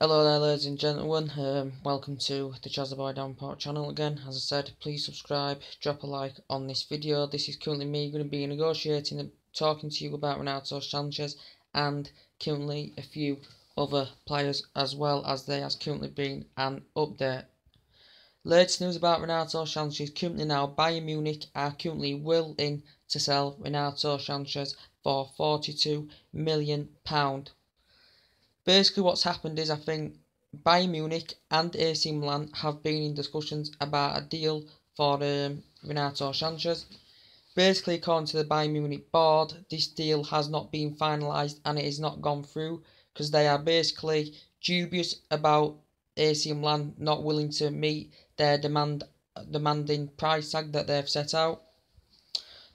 Hello there, ladies and gentlemen. Welcome to the Chazzaboy Downport channel again. As I said, please subscribe, drop a like on this video. This is currently me going to be negotiating and talking to you about Renato Sanches and currently a few other players as well, as there has currently been an update. Latest news about Renato Sanches. Currently now, Bayern Munich are currently willing to sell Renato Sanches for £42 million. Basically what's happened is I think Bayern Munich and AC Milan have been in discussions about a deal for Renato Sanches. Basically, according to the Bayern Munich board, this deal has not been finalised and it has not gone through because they are basically dubious about AC Milan not willing to meet their demanding price tag that they've set out.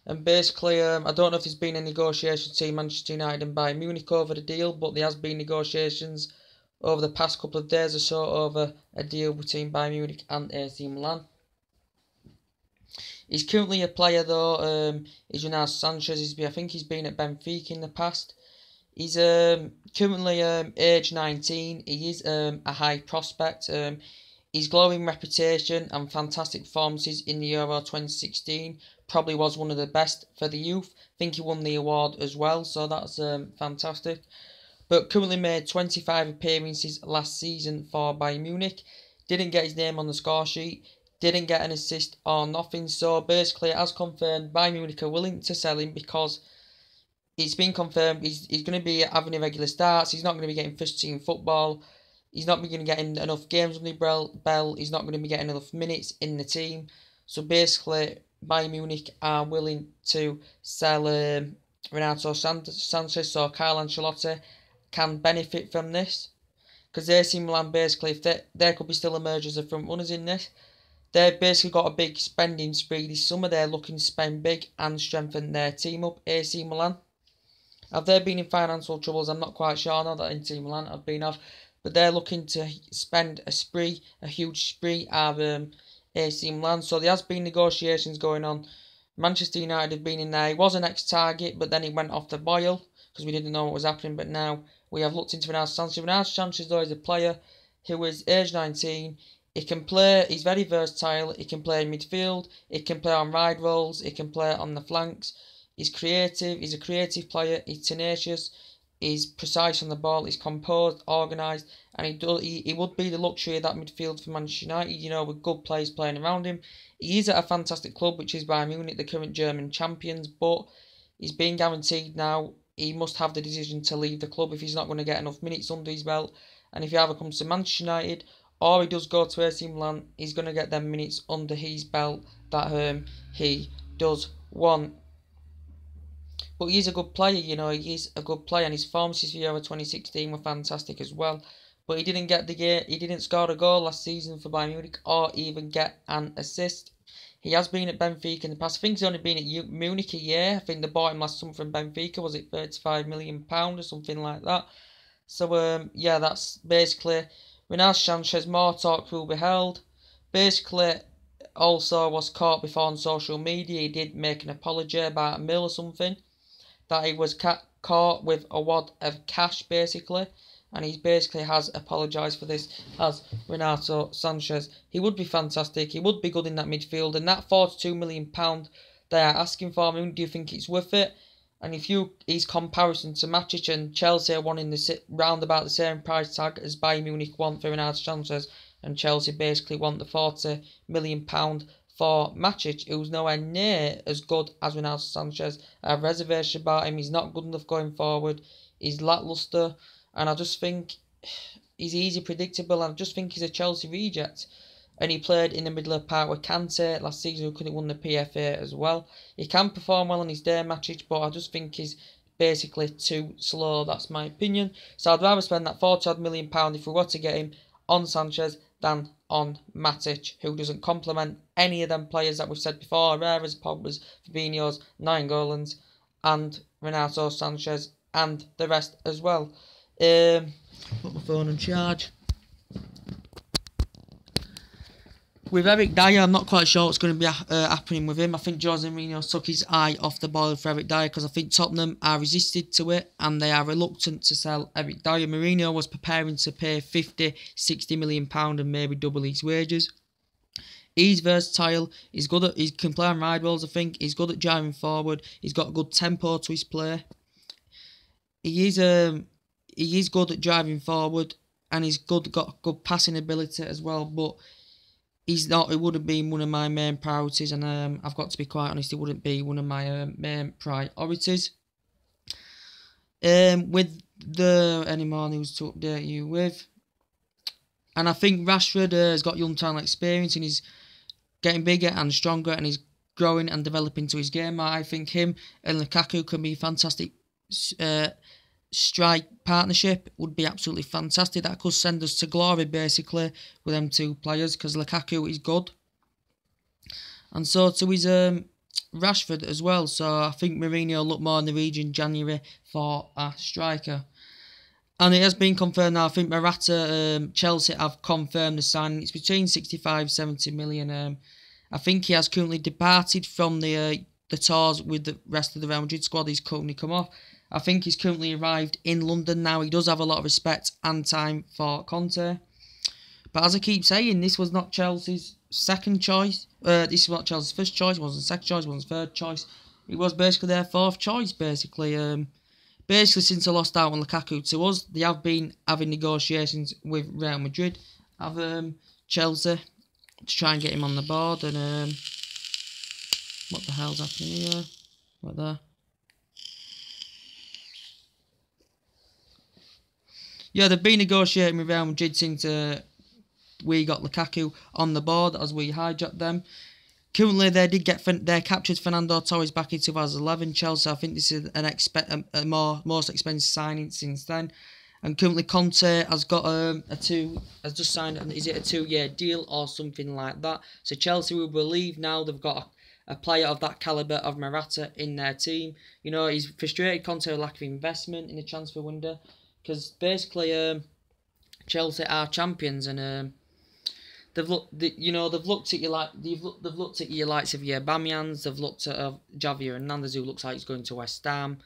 And basically, I don't know if there's been a negotiation between Manchester United and Bayern Munich over the deal, but there has been negotiations over the past couple of days or so over a deal between Bayern Munich and AC Milan. He's currently a player though, he's Renato Sanches. I think he's been at Benfica in the past. He's currently age 19. He is a high prospect. His glowing reputation and fantastic performances in the Euro 2016 probably was one of the best for the youth. I think he won the award as well, so that's fantastic. But currently made 25 appearances last season for Bayern Munich. Didn't get his name on the score sheet. Didn't get an assist or nothing. So basically, as confirmed, Bayern Munich are willing to sell him because it's been confirmed he's going to be having irregular starts. He's not going to be getting first team football. He's not going to be getting enough games on the belt. He's not going to be getting enough minutes in the team. So basically, Bayern Munich are willing to sell Renato Sanches, so Carlo Ancelotti can benefit from this. Because AC Milan, basically, if there could be still emerge as the front runners in this. They've basically got a big spending spree this summer. They're looking to spend big and strengthen their team up. AC Milan. Have they been in financial troubles? I'm not quite sure. I know that AC Milan have been off. But they're looking to spend a huge spree of AC Milan. So there has been negotiations going on. Manchester United have been in there. He was an ex-target, but then he went off the boil because we didn't know what was happening. But now we have looked into Renato Sanches. Renato Sanches, though, is a player who is age 19. He can play, he's very versatile. He can play in midfield. He can play on wide roles. He can play on the flanks. He's creative. He's a creative player. He's tenacious. He's precise on the ball. He's composed, organised, and he would be the luxury of that midfield for Manchester United. You know, with good players playing around him. He is at a fantastic club, which is Bayern Munich, the current German champions. But he's being guaranteed now. He must have the decision to leave the club if he's not going to get enough minutes under his belt. And if he either comes to Manchester United or he does go to AC Milan, he's going to get them minutes under his belt that he does want. But he's a good player, you know, he's a good player, and his performances for Euro 2016 were fantastic as well. But he didn't get he didn't score a goal last season for Bayern Munich or even get an assist. He has been at Benfica in the past. I think he's only been at Munich a year. I think they bought him last summer from Benfica. Was it £35 million or something like that? So yeah, that's basically Renato Sanches. More talk will be held. Basically, also was caught before on social media. He did make an apology about a mill or something. That he was caught with a wad of cash, basically. And he basically has apologised for this as Renato Sanches. He would be fantastic. He would be good in that midfield. And that £42 million they are asking for him, do you think it's worth it? And if his comparison to Matic and Chelsea are wanting round about the same price tag as Bayern Munich want for Renato Sanches, and Chelsea basically want the £40 million for Matic, who's nowhere near as good as Renato Sanches. I have reservation about him. He's not good enough going forward. He's lacklustre, and I just think he's easy predictable. I just think he's a Chelsea reject. And he played in the middle of the park with Kante last season, who could have won the PFA as well. He can perform well on his day, Matic, but I just think he's basically too slow. That's my opinion. So I'd rather spend that £40 million if we were to get him on Sanches than on Matic, who doesn't complement any of them players that we've said before. Herrera's, Pogba's, Fabinho's, Nainggolan's, and Renato Sanches, and the rest as well. Put my phone on charge. With Eric Dyer, I'm not quite sure what's going to be happening with him. I think Jose Mourinho took his eye off the ball for Eric Dyer because I think Tottenham are resisted to it and they are reluctant to sell Eric Dyer. Mourinho was preparing to pay 50, 60 million pound and maybe double his wages. He's versatile. He can play on ride walls. I think he's good at driving forward. He's got a good tempo to his play. He is good at driving forward, and got good passing ability as well. But he's not. It wouldn't be one of my main priorities, and I've got to be quite honest. It wouldn't be one of my main priorities. With any more news to update you with, and I think Rashford has got young talent experience, and he's getting bigger and stronger, and he's growing and developing to his game. I think him and Lukaku can be a fantastic strike partnership. Would be absolutely fantastic. That could send us to glory, basically, with them two players, because Lukaku is good. And so to his Rashford as well. So I think Mourinho will look more in the region January for a striker. And it has been confirmed now. I think Morata, Chelsea have confirmed the signing. It's between 65-70 million. I think he has currently departed from the tours with the rest of the Real Madrid squad. He's currently come off. I think he's currently arrived in London now. He does have a lot of respect and time for Conte. But as I keep saying, this was not Chelsea's second choice. This is not Chelsea's first choice. It wasn't second choice. It wasn't third choice. It was basically their fourth choice, basically. Basically, since I lost out on Lukaku to us, they have been having negotiations with Real Madrid, Chelsea, to try and get him on the board. And what the hell's happening here? What there? Yeah, they've been negotiating with Real Madrid since we got Lukaku on the board as we hijacked them. Currently, they captured Fernando Torres back in 2011. Chelsea, I think this is most expensive signing since then. And currently, Conte has got has just signed. Is it a 2-year deal or something like that? So Chelsea will believe now they've got a player of that calibre of Morata in their team. You know, he's frustrated Conte with lack of investment in the transfer window, because basically Chelsea are champions, and they've looked at you like they've looked at your likes of your Bamyans. They've looked at Javier Hernandez, who looks like he's going to West Ham.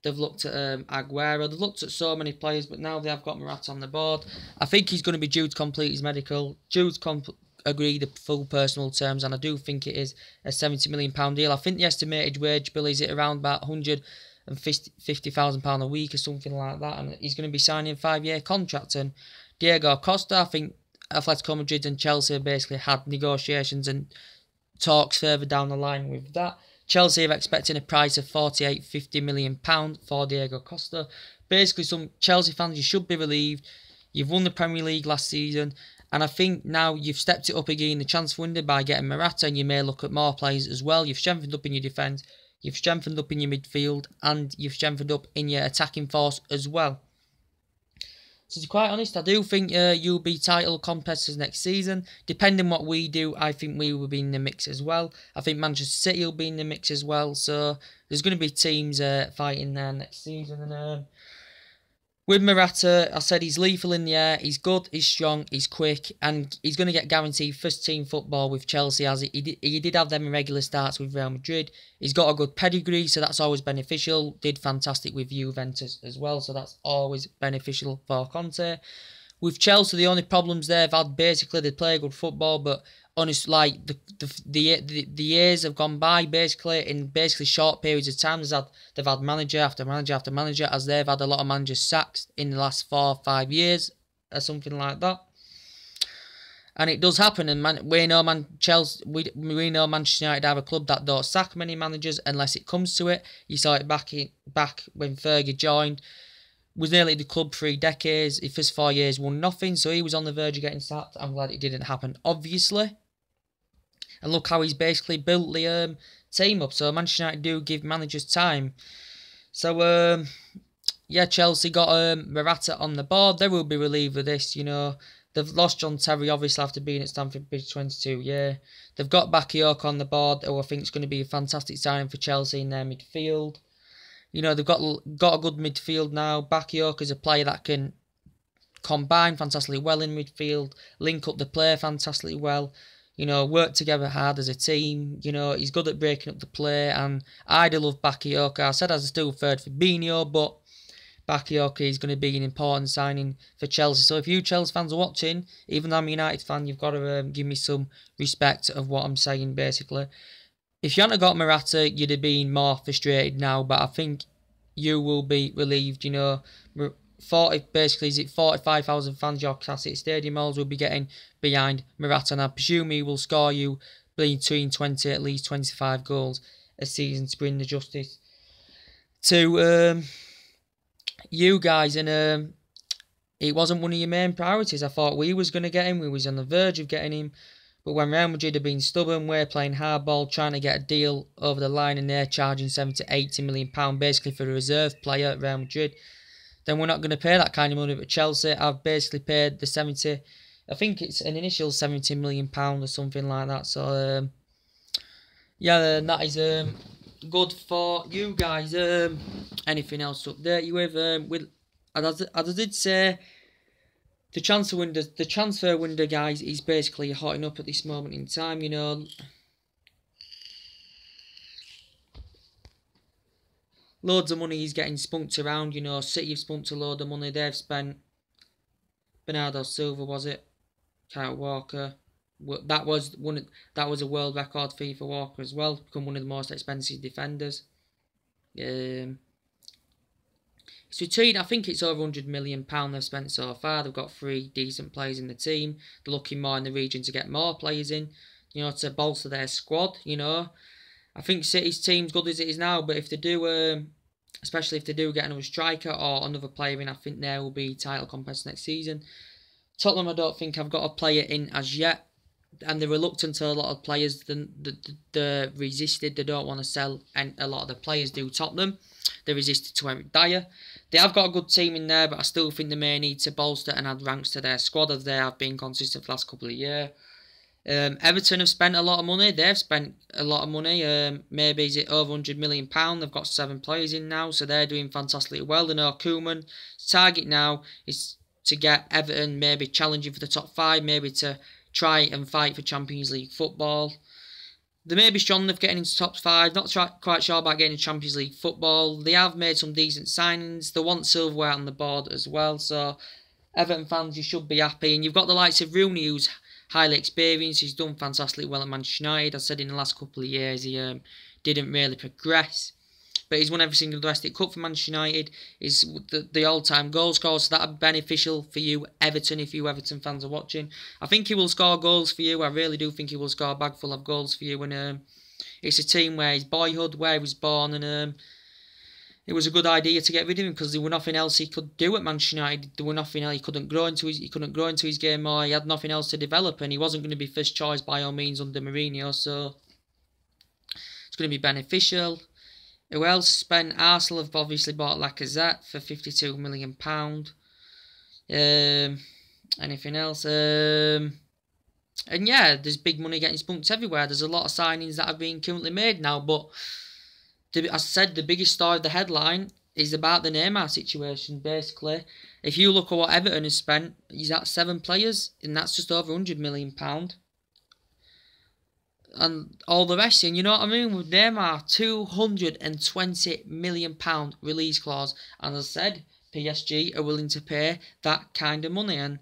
They've looked at Aguero. They've looked at so many players, but now they have got Morata on the board. I think he's going to be due to complete his medical. Due to agree the full personal terms, and I do think it is a £70 million deal. I think the estimated wage bill is at around about £150,000 a week or something like that, and he's going to be signing a 5-year contract. And Diego Costa, I think Atletico Madrid and Chelsea have basically had negotiations and talks further down the line with that. Chelsea are expecting a price of £48-50 million for Diego Costa. Basically, some Chelsea fans, you should be relieved. You've won the Premier League last season, and I think now you've stepped it up again in the transfer window by getting Morata, and you may look at more players as well. You've strengthened up in your defence, you've strengthened up in your midfield, and you've strengthened up in your attacking force as well. So to be quite honest, I do think you'll be title competitors next season. Depending what we do, I think we will be in the mix as well. I think Manchester City will be in the mix as well. So there's going to be teams fighting there next season. And with Morata, I said he's lethal in the air. He's good, he's strong, he's quick, and he's going to get guaranteed first-team football with Chelsea, as he did have them irregular starts with Real Madrid. He's got a good pedigree, so that's always beneficial. Did fantastic with Juventus as well, so that's always beneficial for Conte. With Chelsea, the only problems they've had, basically, they play good football, but honestly, like the years have gone by, basically in short periods of time. They've had manager after manager after manager, as they've had a lot of managers sacked in the last 4 or 5 years or something like that. And it does happen, and we know Manchester United have a club that don't sack many managers unless it comes to it. You saw it back when Fergie joined. Was nearly at the club 3 decades. His first 4 years won nothing, so he was on the verge of getting sacked. I'm glad it didn't happen, obviously. And look how he's basically built the team up. So Manchester United do give managers time. So yeah, Chelsea got Morata on the board. They will be relieved with this. You know, they've lost John Terry obviously after being at Stamford Bridge 22 year. They've got Bakayoko on the board, who I think is going to be a fantastic signing for Chelsea in their midfield. You know, they've got a good midfield now. Bakayoko is a player that can combine fantastically well in midfield, link up the play fantastically well. You know, work together hard as a team. You know, he's good at breaking up the play, and I'd love Bakayoko. I said I was still third for Fabinho, but Bakayoko is going to be an important signing for Chelsea. So if you Chelsea fans are watching, even though I'm a United fan, you've got to give me some respect of what I'm saying, basically. If you hadn't got Morata, you'd have been more frustrated now, but I think you will be relieved, you know. 45,000 fans, your Classic Stadium halls will be getting behind Morata, and I presume he will score you between 20, at least 25 goals a season to bring the justice to you guys. And it wasn't one of your main priorities. I thought we was going to get him, we was on the verge of getting him, but when Real Madrid have been stubborn, we're playing hardball, trying to get a deal over the line, and they're charging 70 to 80 million pounds basically for a reserve player at Real Madrid, then we're not going to pay that kind of money. But Chelsea, I've basically paid the 70, I think it's an initial 70 million pounds or something like that. So, yeah, that is good for you guys. Anything else to update you with? As I did say, the transfer window, guys, is basically hotting up at this moment in time. You know, loads of money is getting spunked around. You know, City have spunked a load of money. They've spent Bernardo Silva, was it? Kyle Walker. That was a world record fee for Walker as well. Become one of the most expensive defenders. It's between, I think it's over £100 million they've spent so far. They've got 3 decent players in the team. They're looking more in the region to get more players in, you know, to bolster their squad. You know, I think City's team's good as it is now, but if they do, especially if they do get another striker or another player in, I think there will be title contest next season. Tottenham, I don't think I've got a player in as yet, and they're reluctant to a lot of players. They're resisted. They don't want to sell, and a lot of the players do. Tottenham, they resisted to Eric Dyer. They have got a good team in there, but I still think they may need to bolster and add ranks to their squad, as they have been consistent for the last couple of years. Everton have spent a lot of money. They've spent a lot of money. Maybe is it over £100 million? They've got 7 players in now, so they're doing fantastically well. And Koeman's target now is to get Everton maybe challenging for the top 5, maybe to try and fight for Champions League football. They may be strong enough getting into top 5. Not quite sure about getting into Champions League football. They have made some decent signings. They want silverware on the board as well. So, Everton fans, you should be happy. And you've got the likes of Rooney, who's highly experienced. He's done fantastically well at Manchester United. I said in the last couple of years he didn't really progress, but he's won every single domestic cup for Manchester United. He's the all-time goal scorer, so that'd be beneficial for you, Everton, if you Everton fans are watching. I think he will score goals for you. I really do think he will score a bag full of goals for you. And it's a team where his boyhood, where he was born, and it was a good idea to get rid of him because there was nothing else he could do at Manchester United. There was nothing else. He couldn't grow into his game more. He had nothing else to develop, and he wasn't going to be first choice by all means under Mourinho. So it's going to be beneficial. Who else spent? Arsenal have obviously bought Lacazette for £52 million. Anything else? And yeah, there's big money getting spunked everywhere. There's a lot of signings that have been currently made now, but as I said, the biggest story of the headline is about the Neymar situation, basically. If you look at what Everton has spent, he's at 7 players, and that's just over £100 million. And all the rest, and you know what I mean, with Neymar, £220 million release clause. And as I said, PSG are willing to pay that kind of money. And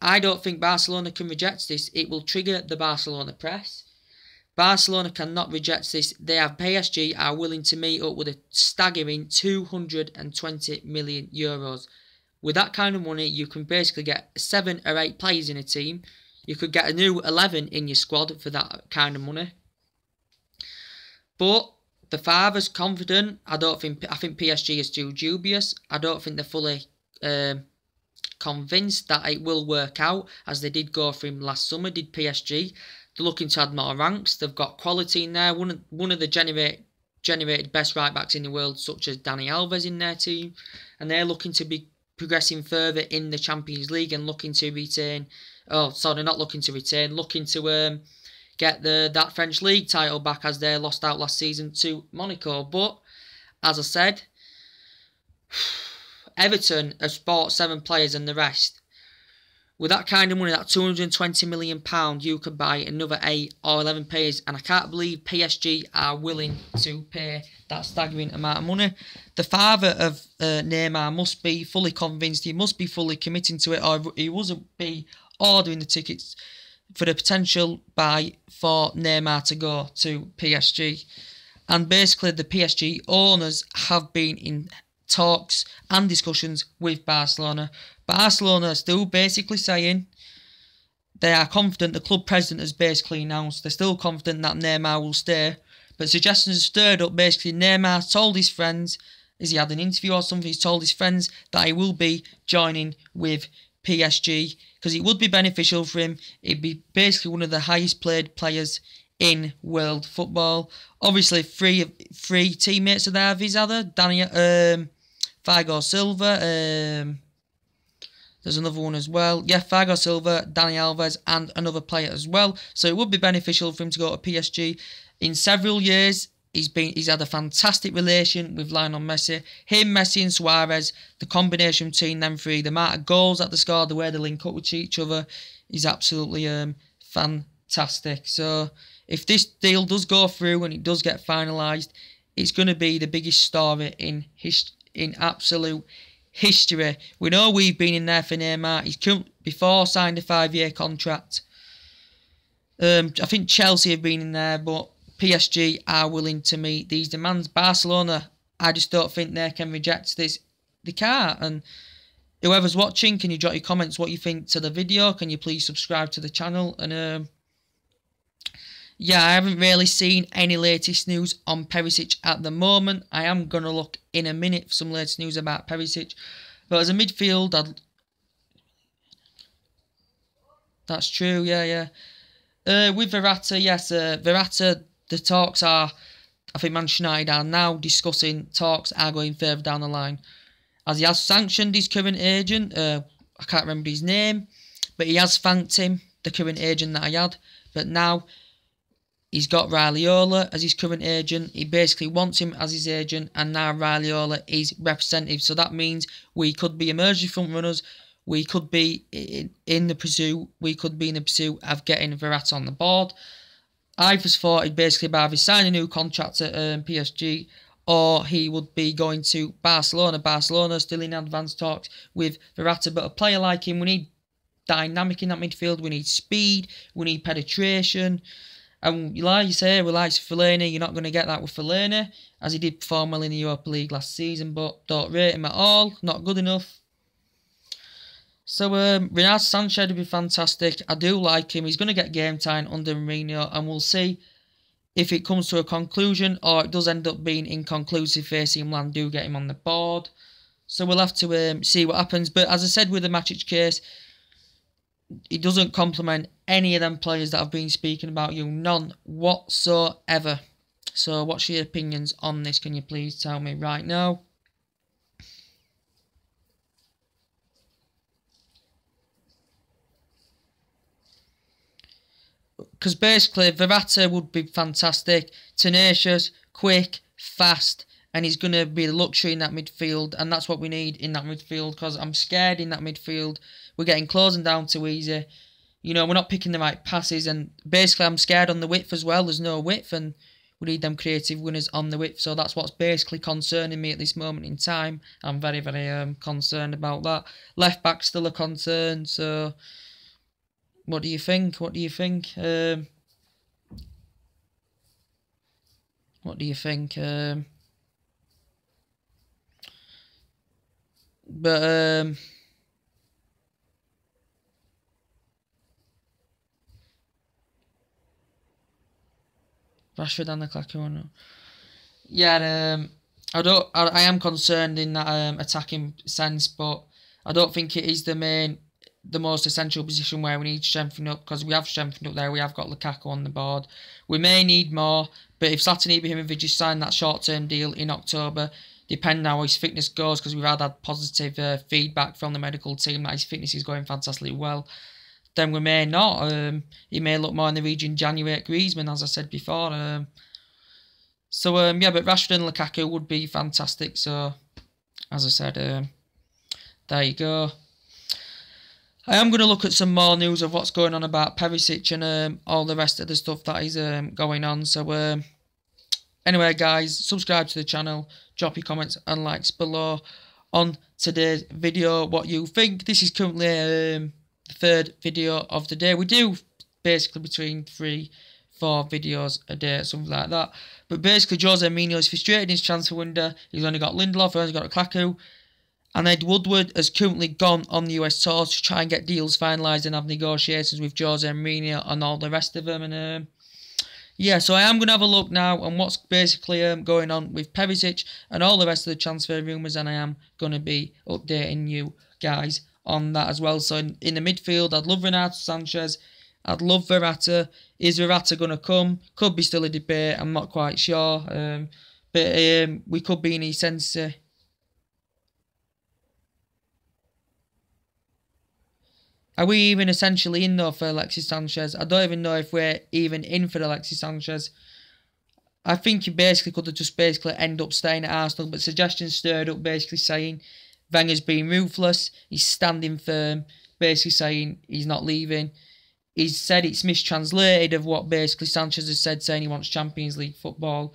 I don't think Barcelona can reject this. It will trigger the Barcelona press. Barcelona cannot reject this. PSG are willing to meet up with a staggering €220 million. With that kind of money, you can basically get 7 or 8 players in a team. You could get a new 11 in your squad for that kind of money. But the father's confident. I think PSG is too dubious. I don't think they're fully convinced that it will work out, as they did go for him last summer, did PSG. They're looking to add more ranks. They've got quality in there. One of the generated best right backs in the world, such as Dani Alves, in their team, and they're looking to be progressing further in the Champions League and looking to retain. Oh, sorry, not looking to retain. Looking to get that French league title back, as they lost out last season to Monaco. But as I said, Everton have bought 7 players, and the rest. With that kind of money, that £220 million, you could buy another 8 or 11 players. And I can't believe PSG are willing to pay that staggering amount of money. The father of Neymar must be fully convinced. He must be fully committing to it, or he wouldn't be ordering the tickets for the potential buy for Neymar to go to PSG. And basically, the PSG owners have been in talks and discussions with Barcelona. Barcelona are still basically saying they are confident. The club president has basically announced they're still confident that Neymar will stay. But suggestions have stirred up. Basically, Neymar told his friends, as he had an interview or something, he's told his friends that he will be joining with PSG because it would be beneficial for him. It'd be basically one of the highest paid players in world football. Obviously, three teammates are there of his other. Thiago Silva. There's another one as well. Yeah, Thiago Silva, Dani Alves, and another player as well. So it would be beneficial for him to go to PSG. In several years, he's had a fantastic relation with Lionel Messi. Him, Messi, and Suarez, the combination between them three, the amount of goals that they score, the way they link up with each other, is absolutely fantastic. So if this deal does go through and it does get finalised, it's going to be the biggest story in absolute history. We know we've been in there for Neymar. He's before signed a 5-year contract. I think Chelsea have been in there, but PSG are willing to meet these demands. Barcelona, I just don't think they can reject this. They can't. And whoever's watching, can you drop your comments what you think to the video? Can you please subscribe to the channel? And yeah, I haven't really seen any latest news on Perisic at the moment. I am going to look in a minute for some latest news about Perisic. But as a midfield, that's true, yeah. With Verratti, yes, Verratti, the talks are, I think Manchester United are now discussing, talks are going further down the line. As he has sanctioned his current agent, I can't remember his name, but he has thanked him, the current agent that I had. But now he's got Raiola as his current agent. He basically wants him as his agent, and now Raiola is representative. So that means we could be emerging front runners. We could be in the pursuit. We could be in the pursuit of getting Verratti on the board. I just thought he'd basically either sign a new contract at PSG, or he would be going to Barcelona. Barcelona still in advanced talks with Verratti, but a player like him, we need dynamic in that midfield. We need speed. We need penetration. And like you say, we like Fellaini. You're not going to get that with Fellaini, as he did perform well in the Europa League last season, but don't rate him at all. Not good enough. So Renato Sanches would be fantastic. I do like him. He's going to get game time under Mourinho, and we'll see if it comes to a conclusion or it does end up being inconclusive. Facing Milan do get him on the board. So we'll have to see what happens. But as I said with the Matic case, it doesn't complement any of them players that I've been speaking about. None whatsoever. So what's your opinions on this? Can you please tell me right now? Because basically, Verratti would be fantastic. Tenacious, quick, fast. And he's going to be the luxury in that midfield. And that's what we need in that midfield. Because I'm scared in that midfield. We're getting closing down too easy. We're not picking the right passes. And basically, I'm scared on the width as well. There's no width. And we need them creative winners on the width. So that's what's basically concerning me at this moment in time. I'm very, very concerned about that. Left back still a concern. So what do you think? What do you think? What do you think? But Rashford and Lukaku or no? Yeah, I am concerned in that attacking sense, but I don't think it is the most essential position where we need to strengthen up, because we have strengthened up there. We have got Lukaku on the board. We may need more, but if Zlatan Ibrahimovic just signed that short-term deal in October, depending on how his fitness goes, because we've had positive feedback from the medical team that his fitness is going fantastically well, then we may not. He may look more in the region January at Griezmann, as I said before. Yeah, but Rashford and Lukaku would be fantastic. So, as I said, there you go. I am going to look at some more news of what's going on about Perisic and all the rest of the stuff that is going on. So anyway, guys, subscribe to the channel, drop your comments and likes below on today's video what you think. This is currently the third video of the day. We do basically between 3-4 videos a day, something like that. But basically, Jose Mourinho is frustrated in his transfer window. He's only got Lindelof, he's only got Lukaku. And Ed Woodward has currently gone on the US tour to try and get deals finalised and have negotiations with Jose Mourinho and all the rest of them. And yeah, so I am going to have a look now on what's basically going on with Perisic and all the rest of the transfer rumours, and I am going to be updating you guys on that as well. So in the midfield, I'd love Renato, Sanches. I'd love Verratti. Is Verratti going to come? Could be still a debate. I'm not quite sure. But we could be in a sense. Are we even essentially in though for Alexis Sanchez? I don't even know if we're even in for Alexis Sanchez. I think he basically could have just basically end up staying at Arsenal, but suggestions stirred up basically saying Wenger's being ruthless, he's standing firm, basically saying he's not leaving. He's said it's mistranslated of what basically Sanchez has said, saying he wants Champions League football.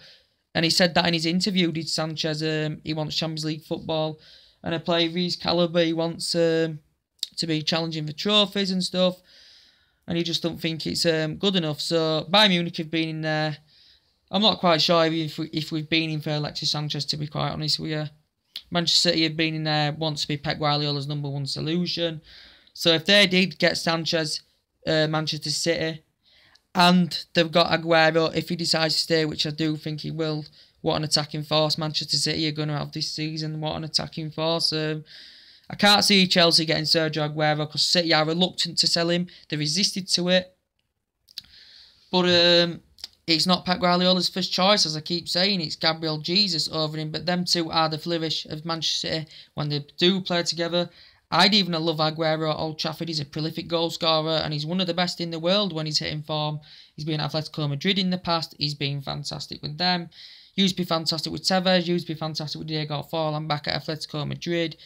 And he said that in his interview, did Sanchez, he wants Champions League football. And a player of his calibre, he wants to be challenging for trophies and stuff. And he just don't think it's good enough. So Bayern Munich have been in there. I'm not quite sure if we've been in for Alexis Sanchez, to be quite honest with you. Manchester City have been in there, wants to be Pep Guardiola's #1 solution. So if they did get Sanchez, Manchester City, and they've got Aguero, if he decides to stay, which I do think he will, what an attacking force Manchester City are going to have this season. What an attacking force. I can't see Chelsea getting Sergio Aguero because City are reluctant to sell him. They resisted to it. But it's not Pep Guardiola's first choice, as I keep saying. It's Gabriel Jesus over him. But them two are the flourish of Manchester City when they do play together. I'd even love Aguero at Old Trafford. He's a prolific goal scorer and he's one of the best in the world when he's hitting form. He's been at Atletico Madrid in the past. He's been fantastic with them. Used to be fantastic with Tevez. Used to be fantastic with Diego Forlan back at Atletico Madrid.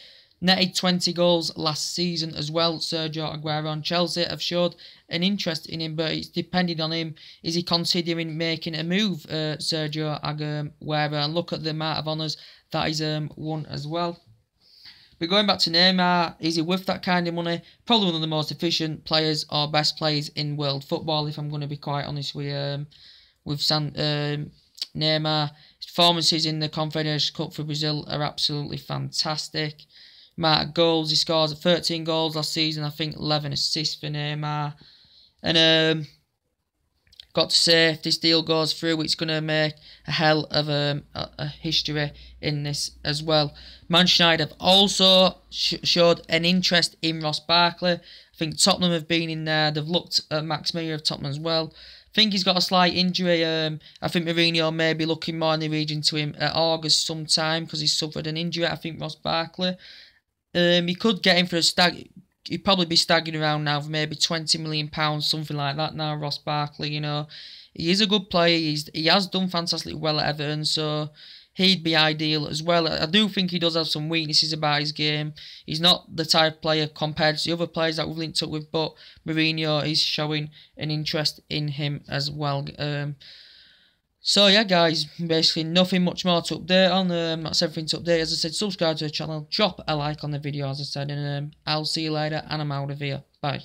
Netted 20 goals last season as well. Sergio Aguero and Chelsea have showed an interest in him, but it's depending on him. Is he considering making a move, Sergio Aguero? And look at the amount of honours that he's won as well. But going back to Neymar, is he worth that kind of money? Probably one of the most efficient players or best players in world football, if I'm going to be quite honest with Neymar. His performances in the Confederations Cup for Brazil are absolutely fantastic. Amount of goals he scores, 13 goals last season, I think 11 assists for Neymar. And got to say, if this deal goes through, it's going to make a hell of a history in this as well. Manchester United have also showed an interest in Ross Barkley. I think Tottenham have been in there. They've looked at Max Meyer of Tottenham as well. I think he's got a slight injury. I think Mourinho may be looking more in the region to him at August sometime because he's suffered an injury. I think Ross Barkley. He could get him for a stag. He'd probably be staggering around now for maybe £20 million, something like that now, Ross Barkley, you know. He is a good player. He has done fantastically well at Everton, so he'd be ideal as well. I do think he does have some weaknesses about his game. He's not the type of player compared to the other players that we've linked up with, but Mourinho is showing an interest in him as well. So yeah, guys, basically nothing much more to update on. That's everything to update. As I said, subscribe to the channel, drop a like on the video, as I said, and I'll see you later, and I'm out of here. Bye.